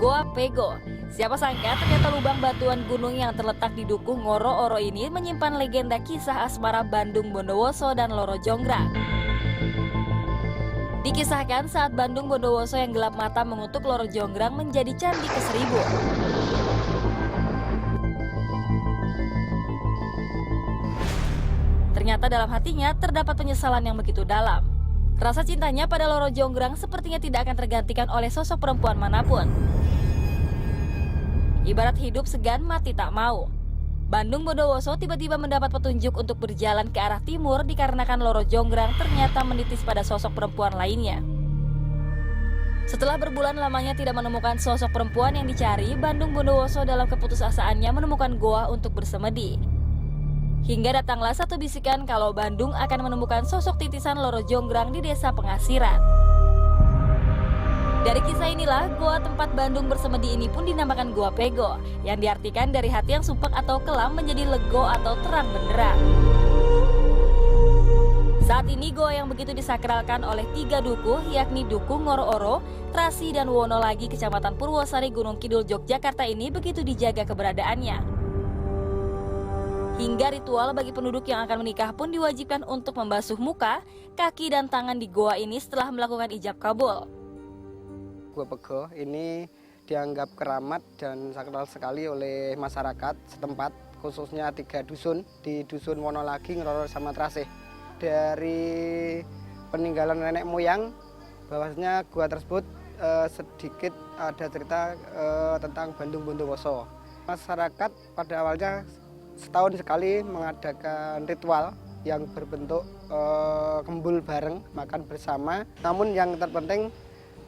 Goa Pego. Siapa sangka ternyata lubang batuan gunung yang terletak di Dukuh Ngoro-Oro ini menyimpan legenda kisah asmara Bandung Bondowoso dan Loro Jonggrang. Dikisahkan saat Bandung Bondowoso yang gelap mata mengutuk Loro Jonggrang menjadi candi ke-1000. Ternyata dalam hatinya terdapat penyesalan yang begitu dalam. Rasa cintanya pada Loro Jonggrang sepertinya tidak akan tergantikan oleh sosok perempuan manapun. Ibarat hidup segan mati tak mau. Bandung Bondowoso tiba-tiba mendapat petunjuk untuk berjalan ke arah timur dikarenakan Loro Jonggrang ternyata menitis pada sosok perempuan lainnya. Setelah berbulan lamanya tidak menemukan sosok perempuan yang dicari, Bandung Bondowoso dalam keputusasaannya menemukan goa untuk bersemedi. Hingga datanglah satu bisikan kalau Bandung akan menemukan sosok titisan Loro Jonggrang di desa Pengasiran. Dari kisah inilah, goa tempat Bandung bersemedi ini pun dinamakan Goa Pego, yang diartikan dari hati yang sumpek atau kelam menjadi lego atau terang benderang. Saat ini goa yang begitu disakralkan oleh 3 dukuh, yakni Dukuh Ngoro-Oro, Trasi, dan Wonolagi, Kecamatan Purwosari, Gunung Kidul, Yogyakarta ini begitu dijaga keberadaannya. Hingga ritual bagi penduduk yang akan menikah pun diwajibkan untuk membasuh muka, kaki, dan tangan di goa ini setelah melakukan ijab kabul. Goa Pego ini dianggap keramat dan sakral sekali oleh masyarakat setempat, khususnya 3 dusun di Dusun Wonolagi, Ngoro, sama Trasih. Dari peninggalan nenek moyang, bahwasanya gua tersebut sedikit ada cerita tentang Bandung Bondowoso. Masyarakat pada awalnya setahun sekali mengadakan ritual yang berbentuk kembul bareng, makan bersama. Namun yang terpenting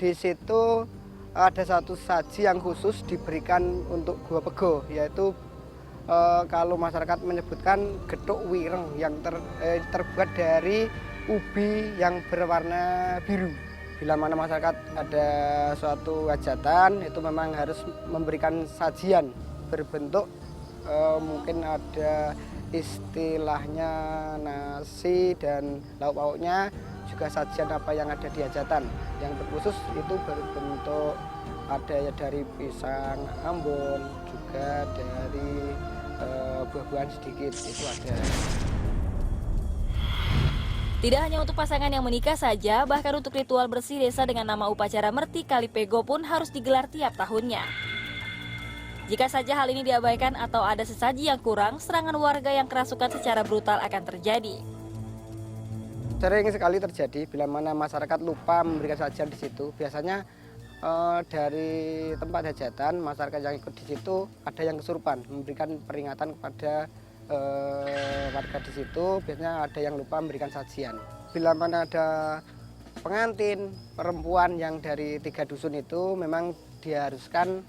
di situ ada satu saji yang khusus diberikan untuk Goa Pego, yaitu kalau masyarakat menyebutkan getuk wireng yang terbuat dari ubi yang berwarna biru. Bila mana masyarakat ada suatu hajatan, itu memang harus memberikan sajian berbentuk mungkin ada istilahnya nasi dan lauk pauknya, juga sajian apa yang ada di hajatan. Yang terkhusus itu berbentuk ada ya dari pisang ambon, juga dari buah-buahan sedikit, itu ada. Tidak hanya untuk pasangan yang menikah saja, bahkan untuk ritual bersih desa dengan nama upacara Merti Kali Pego pun harus digelar tiap tahunnya. Jika saja hal ini diabaikan atau ada sesaji yang kurang, serangan warga yang kerasukan secara brutal akan terjadi. Sering sekali terjadi bila mana masyarakat lupa memberikan sajian di situ. Biasanya dari tempat hajatan, masyarakat yang ikut di situ ada yang kesurupan, memberikan peringatan kepada warga di situ. Biasanya ada yang lupa memberikan sajian. Bila mana ada pengantin perempuan yang dari 3 dusun itu, memang diharuskan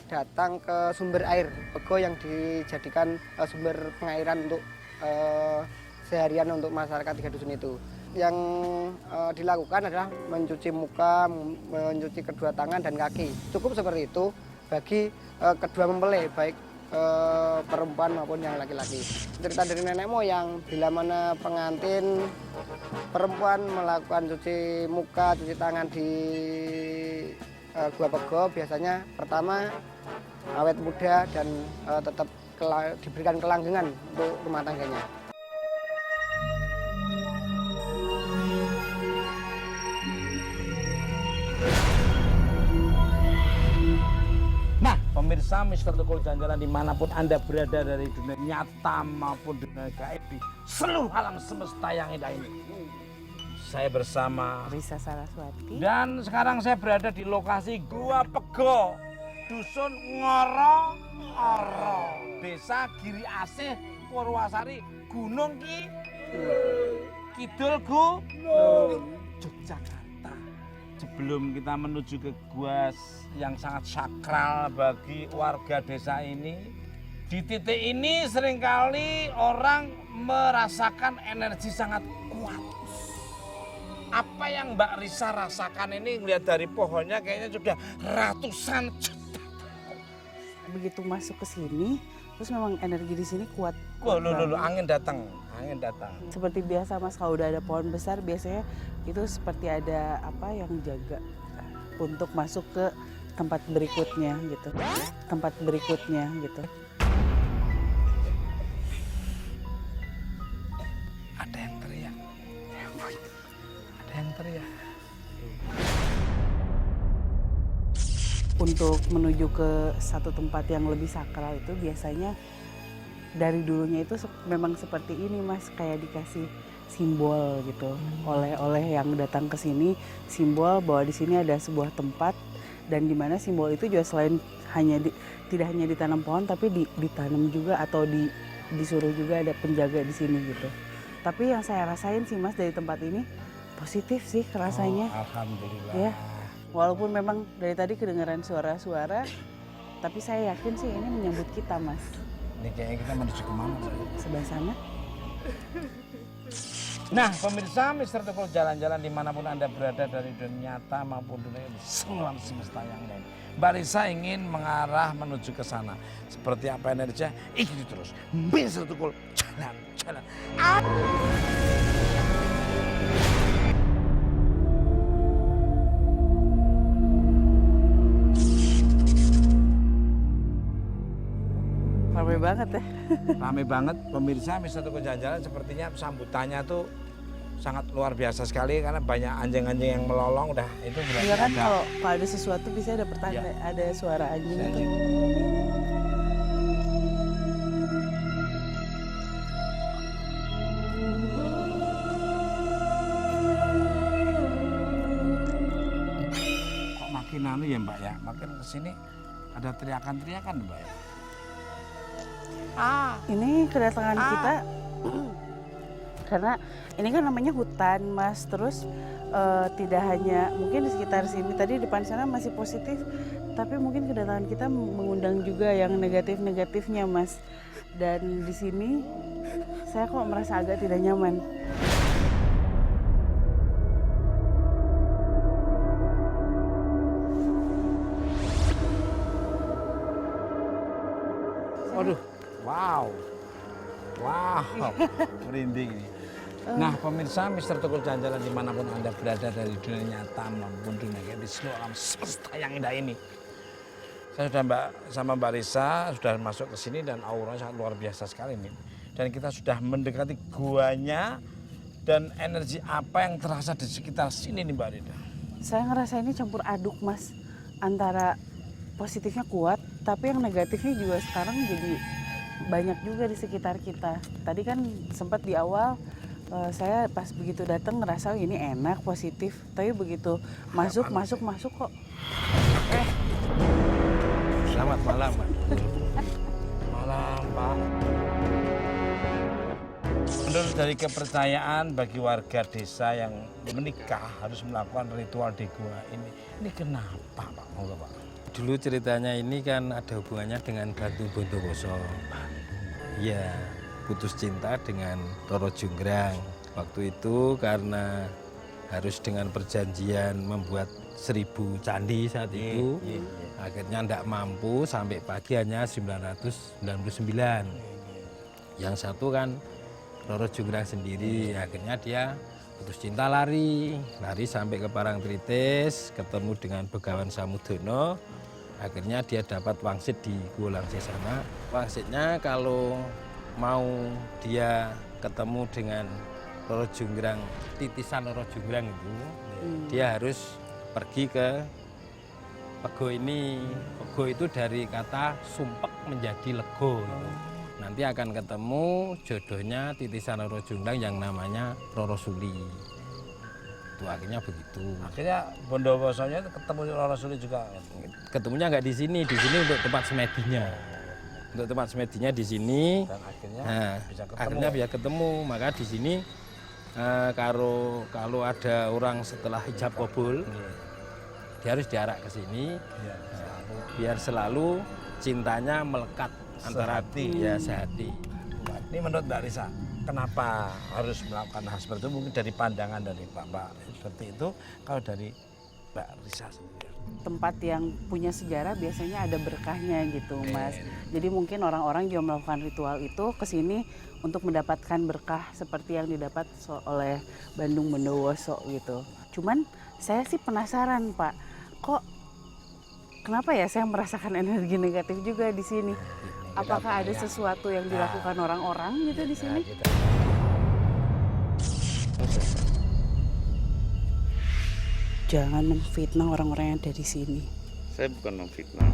datang ke sumber air Pego yang dijadikan sumber pengairan untuk seharian untuk masyarakat 3 dusun itu. Yang dilakukan adalah mencuci muka, mencuci kedua tangan dan kaki. Cukup seperti itu bagi kedua mempelai, baik perempuan maupun yang laki-laki. Cerita dari nenek moyang, bila mana pengantin perempuan melakukan cuci muka, cuci tangan di Goa Pego, biasanya pertama awet muda dan tetap diberikan kelanggengan untuk rumah tangganya. Nah, pemirsa Mister Tukul Jalan-Jalan dimanapun Anda berada dari dunia nyata maupun dunia gaib di seluruh alam semesta yang indah ini. Saya bersama Risa Saraswati. Dan sekarang saya berada di lokasi Goa Pego, Dusun Ngoro-Oro, Desa Giri Asih, Purwosari, Gunung Kidul, Yogyakarta. Sebelum kita menuju ke gua yang sangat sakral bagi warga desa ini, di titik ini seringkali orang merasakan energi sangat kuat. Apa yang Mbak Risa rasakan ini, melihat dari pohonnya kayaknya sudah ratusan juta. Begitu masuk ke sini, terus memang energi di sini kuat. Wah, angin datang. Seperti biasa Mas, kalau udah ada pohon besar biasanya itu seperti ada apa yang jaga untuk masuk ke tempat berikutnya gitu. Tempat berikutnya gitu. Ada yang teriak. Ada yang teriak. Untuk menuju ke satu tempat yang lebih sakral itu biasanya dari dulunya itu memang seperti ini Mas, kayak dikasih simbol gitu oleh yang datang ke sini, simbol bahwa di sini ada sebuah tempat dan di mana simbol itu juga selain tidak hanya ditanam pohon tapi ditanam juga atau disuruh juga ada penjaga di sini gitu. Tapi yang saya rasain sih Mas dari tempat ini positif sih rasanya. Alhamdulillah. Ya. Walaupun memang dari tadi kedengaran suara-suara, tapi saya yakin sih ini menyambut kita, Mas. Ini kayaknya kita menuju kemana? Sebelah sana. Nah, pemirsa, Mr. Tukul jalan-jalan dimanapun Anda berada dari dunia nyata maupun dunia seluruh semesta yang lain. Mbak Risa ingin mengarah menuju ke sana. Seperti apa energinya? Ikuti terus. Mr. Tukul jalan-jalan. Ramai banget ya. Rame banget pemirsa, Mr. Tukul jalan-jalan sepertinya sambutannya tuh sangat luar biasa sekali karena banyak anjing-anjing yang melolong. Udah itu berarti Iya kan ada. kalau ada sesuatu bisa ada pertanda, Ya. ada suara anjing itu. Kok makin anu ya Mbak ya, makin kesini ada teriakan-teriakan Mbak ya. Ini kedatangan kita karena ini kan namanya hutan, Mas. Terus tidak hanya mungkin di sekitar sini, tadi depan sana masih positif, tapi mungkin kedatangan kita mengundang juga yang negatif-negatifnya, Mas. Dan di sini saya kok merasa agak tidak nyaman. Waduh, wow, merinding ini. Nah pemirsa, Mr. Tukul jalan-jalan dimanapun Anda berada dari dunia nyata maupun dunia kayak di seluruh alam semesta yang indah ini. Saya sudah sama Mbak Risa sudah masuk ke sini dan auranya sangat luar biasa sekali nih. Dan kita sudah mendekati guanya dan energi apa yang terasa di sekitar sini nih Mbak Rida. Saya ngerasa ini campur aduk, Mas. Antara positifnya kuat, tapi yang negatifnya juga sekarang jadi banyak juga di sekitar kita. Tadi kan sempat di awal saya pas begitu datang ngerasa ini enak, positif. Tapi begitu masuk kok. Selamat malam Pak. Malam Pak. Menurut dari kepercayaan bagi warga desa yang menikah harus melakukan ritual di gua ini kenapa Pak? Monggo Pak. Dulu ceritanya ini kan ada hubungannya dengan Bantung Bondowoso. Ya, putus cinta dengan Roro Jonggrang. Waktu itu karena harus dengan perjanjian membuat 1000 candi saat itu, akhirnya tidak mampu sampai pagi hanya 999. Yang satu kan Roro Jonggrang sendiri, akhirnya dia putus cinta lari sampai ke Parangtritis, ketemu dengan Begawan Samudono. Akhirnya dia dapat wangsit di Guolangse sana. Wangsitnya kalau mau dia ketemu dengan Roro Jonggrang, titisan Roro Jonggrang itu, dia harus pergi ke Pego ini. Pego itu dari kata sumpek menjadi lego. Nanti akan ketemu jodohnya titisan Roro Jonggrang yang namanya Roro Suli. Itu akhirnya begitu. Akhirnya Bondowosonya ketemu Roro Suli juga. Ketemunya nggak di sini untuk tempat semedinya. Untuk tempat semedinya di sini. Dan akhirnya bisa ketemu. Akhirnya bisa ketemu. Maka di sini kalau ada orang setelah hijab kabul, dia harus diarak ke sini. Biar selalu cintanya melekat antara sehati. Ini menurut Mbak Risa, kenapa harus melakukan hal seperti itu? Mungkin dari pandangan dari Pak seperti itu. Kalau dari Mbak Risa sendiri. Tempat yang punya sejarah biasanya ada berkahnya gitu, Mas. Jadi mungkin orang-orang juga melakukan ritual itu ke sini untuk mendapatkan berkah seperti yang didapat oleh Bantung Bondowoso gitu. Cuman saya sih penasaran, Pak. Kok kenapa ya saya merasakan energi negatif juga di sini? Apakah ada sesuatu yang dilakukan orang-orang gitu di sini? Jangan memfitnah orang-orang yang ada di sini. Saya bukan memfitnah.